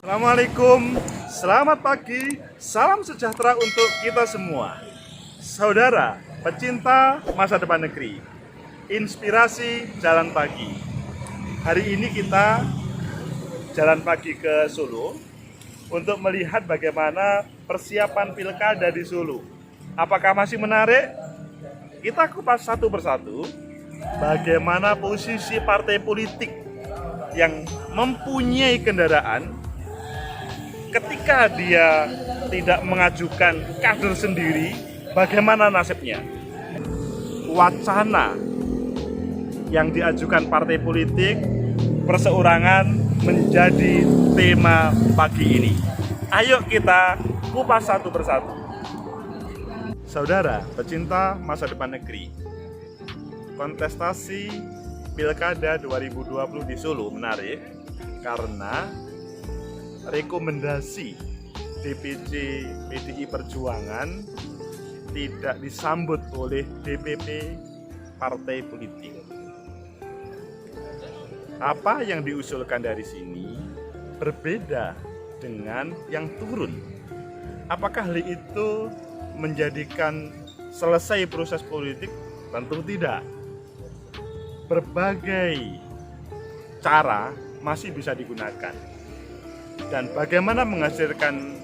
Assalamualaikum, selamat pagi, salam sejahtera untuk kita semua. Saudara, pecinta masa depan negeri, inspirasi jalan pagi. Hari ini kita jalan pagi ke Solo untuk melihat bagaimana persiapan pilkada di Solo. Apakah masih menarik? Kita kupas satu persatu bagaimana posisi partai politik yang mempunyai kendaraan ketika dia tidak mengajukan kader sendiri, bagaimana nasibnya? Wacana yang diajukan partai politik perseorangan menjadi tema pagi ini. Ayo kita kupas satu persatu. Saudara, pecinta masa depan negeri, kontestasi Pilkada 2020 di Solo menarik karena rekomendasi DPC PDI Perjuangan tidak disambut oleh DPP partai politik. Apa yang diusulkan dari sini berbeda dengan yang turun. Apakah hal itu menjadikan selesai proses politik? Tentu tidak. Berbagai cara masih bisa digunakan. Dan bagaimana menghasilkan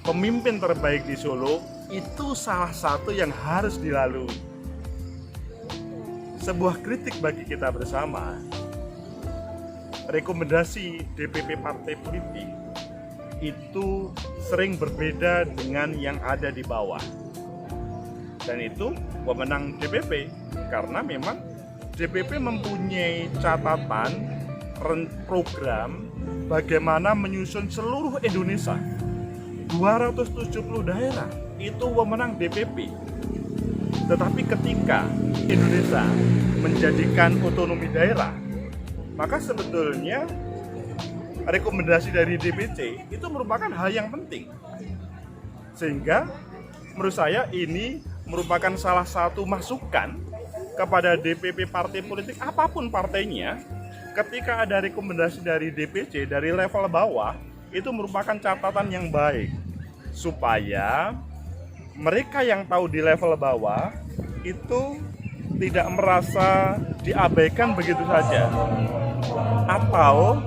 pemimpin terbaik di Solo itu salah satu yang harus dilalui. Sebuah kritik bagi kita bersama, rekomendasi DPP partai politik itu sering berbeda dengan yang ada di bawah. Dan itu wewenang DPP karena memang DPP mempunyai catatan program bagaimana menyusun seluruh Indonesia 270 daerah itu wewenang DPP. Tetapi ketika Indonesia menjadikan otonomi daerah, maka sebetulnya rekomendasi dari DPC itu merupakan hal yang penting. Sehingga menurut saya ini merupakan salah satu masukan kepada DPP partai politik apapun partainya. Ketika ada rekomendasi dari DPC dari level bawah, itu merupakan catatan yang baik supaya mereka yang tahu di level bawah itu tidak merasa diabaikan begitu saja, atau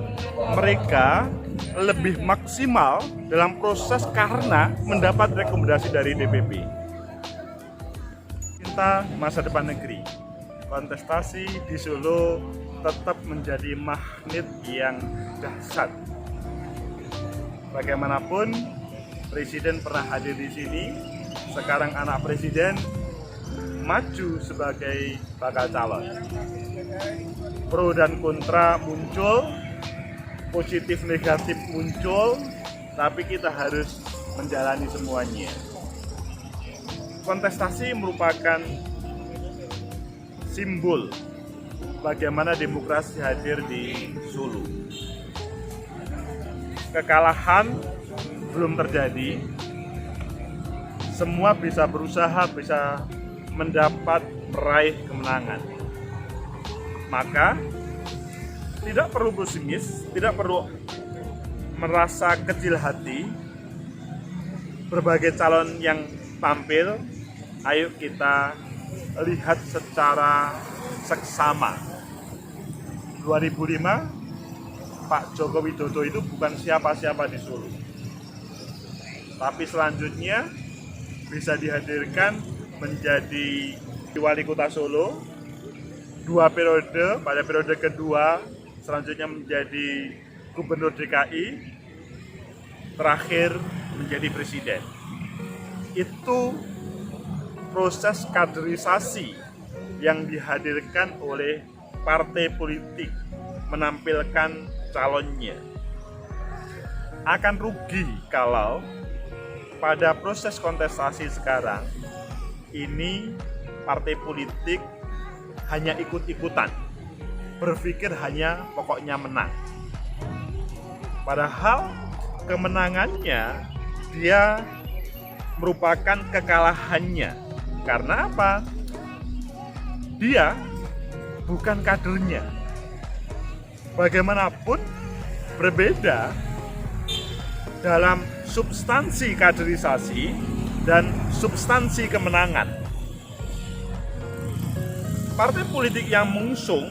mereka lebih maksimal dalam proses karena mendapat rekomendasi dari DPP. Cinta masa depan negeri, kontestasi di Solo tetap menjadi magnet yang dahsyat. Bagaimanapun, presiden pernah hadir di sini. Sekarang anak presiden maju sebagai bakal calon. Pro dan kontra muncul, positif negatif muncul, tapi kita harus menjalani semuanya. Kontestasi merupakan simbol bagaimana demokrasi hadir di Solo. Kekalahan belum terjadi. Semua bisa berusaha, bisa mendapat meraih kemenangan. Maka tidak perlu pesimis, tidak perlu merasa kecil hati. Berbagai calon yang tampil, ayo kita lihat secara seksama. 2005 Pak Joko Widodo itu bukan siapa-siapa di Solo, tapi selanjutnya bisa dihadirkan menjadi wali kota Solo 2 periode, pada periode kedua selanjutnya menjadi gubernur DKI, terakhir menjadi presiden. Itu proses kaderisasi yang dihadirkan oleh partai politik menampilkan calonnya. Akan rugi kalau pada proses kontestasi sekarang ini partai politik hanya ikut-ikutan, berpikir hanya pokoknya menang. Padahal kemenangannya dia merupakan kekalahannya. Karena apa? Dia bukan kadernya. Bagaimanapun berbeda dalam substansi kaderisasi dan substansi kemenangan. Partai politik yang mengusung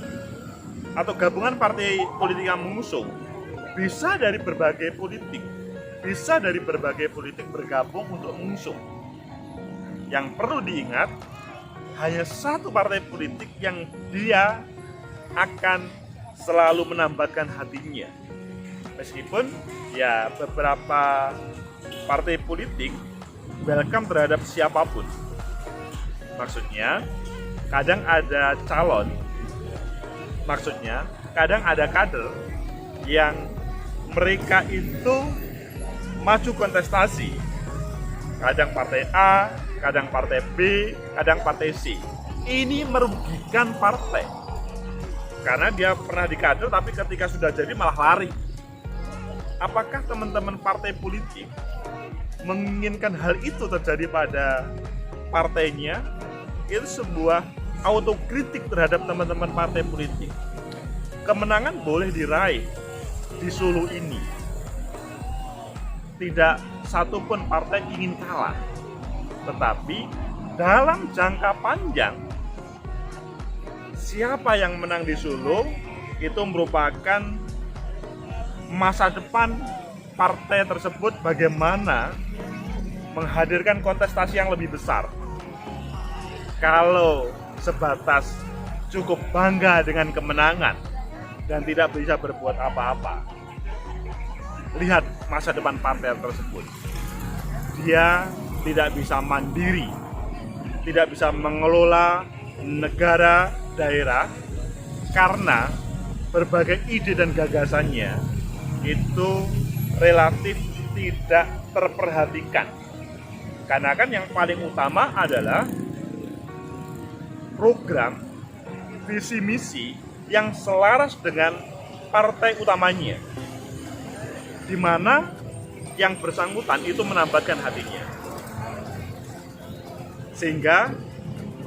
atau gabungan partai politik yang mengusung bisa dari berbagai politik, bisa dari berbagai politik bergabung untuk mengusung. Yang perlu diingat, hanya satu partai politik yang dia akan selalu menambatkan hatinya. Meskipun ya beberapa partai politik welcome terhadap siapapun. Maksudnya, kadang ada calon, maksudnya kadang ada kader yang mereka itu maju kontestasi. Kadang partai A, kadang partai B, kadang partai C. Ini merugikan partai. Karena dia pernah di kader tapi ketika sudah jadi malah lari. Apakah teman-teman partai politik menginginkan hal itu terjadi pada partainya? Itu sebuah autokritik terhadap teman-teman partai politik. Kemenangan boleh diraih di Solo ini. Tidak satupun partai ingin kalah. Tetapi dalam jangka panjang, siapa yang menang di Solo itu merupakan masa depan partai tersebut, bagaimana menghadirkan kontestasi yang lebih besar. Kalau sebatas cukup bangga dengan kemenangan dan tidak bisa berbuat apa-apa, lihat masa depan partai tersebut. Dia tidak bisa mandiri, tidak bisa mengelola negara, daerah, karena berbagai ide dan gagasannya itu relatif tidak terperhatikan. Karena kan yang paling utama adalah program, visi misi yang selaras dengan partai utamanya, di mana yang bersangkutan itu menambatkan hatinya. Sehingga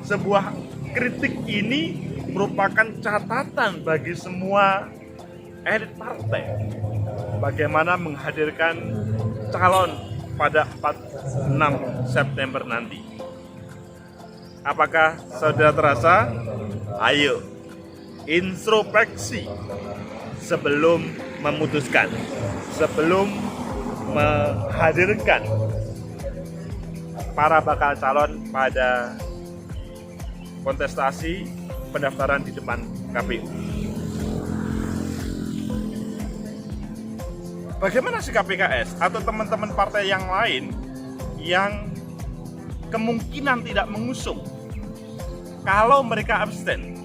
sebuah kritik ini merupakan catatan bagi semua elit partai bagaimana menghadirkan calon pada 4-6 September nanti. Apakah saudara terasa? Ayo introspeksi sebelum memutuskan, sebelum menghadirkan para bakal calon pada kontestasi pendaftaran di depan KPU. Bagaimana sikap PKS atau teman-teman partai yang lain yang kemungkinan tidak mengusung kalau mereka abstain?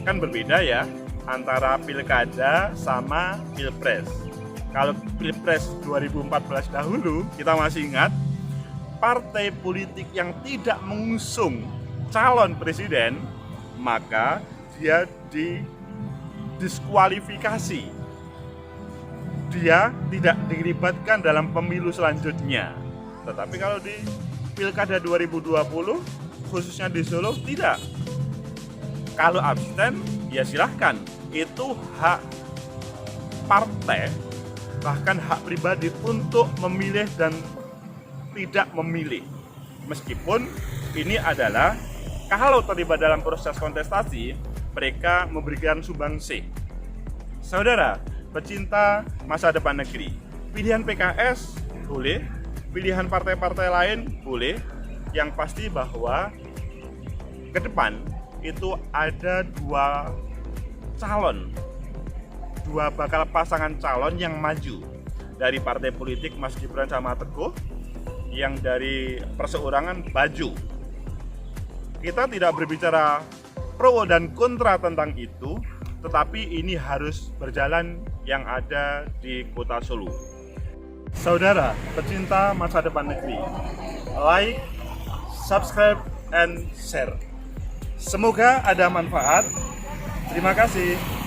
Kan berbeda ya antara pilkada sama pilpres. Kalau pilpres 2014 dahulu, kita masih ingat, partai politik yang tidak mengusung calon presiden, maka dia didiskualifikasi. Dia tidak dilibatkan dalam pemilu selanjutnya. Tetapi kalau di pilkada 2020, khususnya di Solo, tidak. Kalau abstain, ya silahkan. Itu hak partai, bahkan hak pribadi untuk memilih dan tidak memilih. Meskipun ini adalah, kalau terlibat dalam proses kontestasi, mereka memberikan sumbangsi. Saudara, pecinta masa depan negeri, pilihan PKS boleh, pilihan partai-partai lain boleh. Yang pasti bahwa ke depan itu ada dua bakal pasangan calon yang maju dari partai politik Mas Gibran sama Teguh, yang dari perseorangan Baju. Kita tidak berbicara pro dan kontra tentang itu, tetapi ini harus berjalan yang ada di kota Solo. Saudara pecinta masa depan negeri, like, subscribe, and share. Semoga ada manfaat. Terima kasih.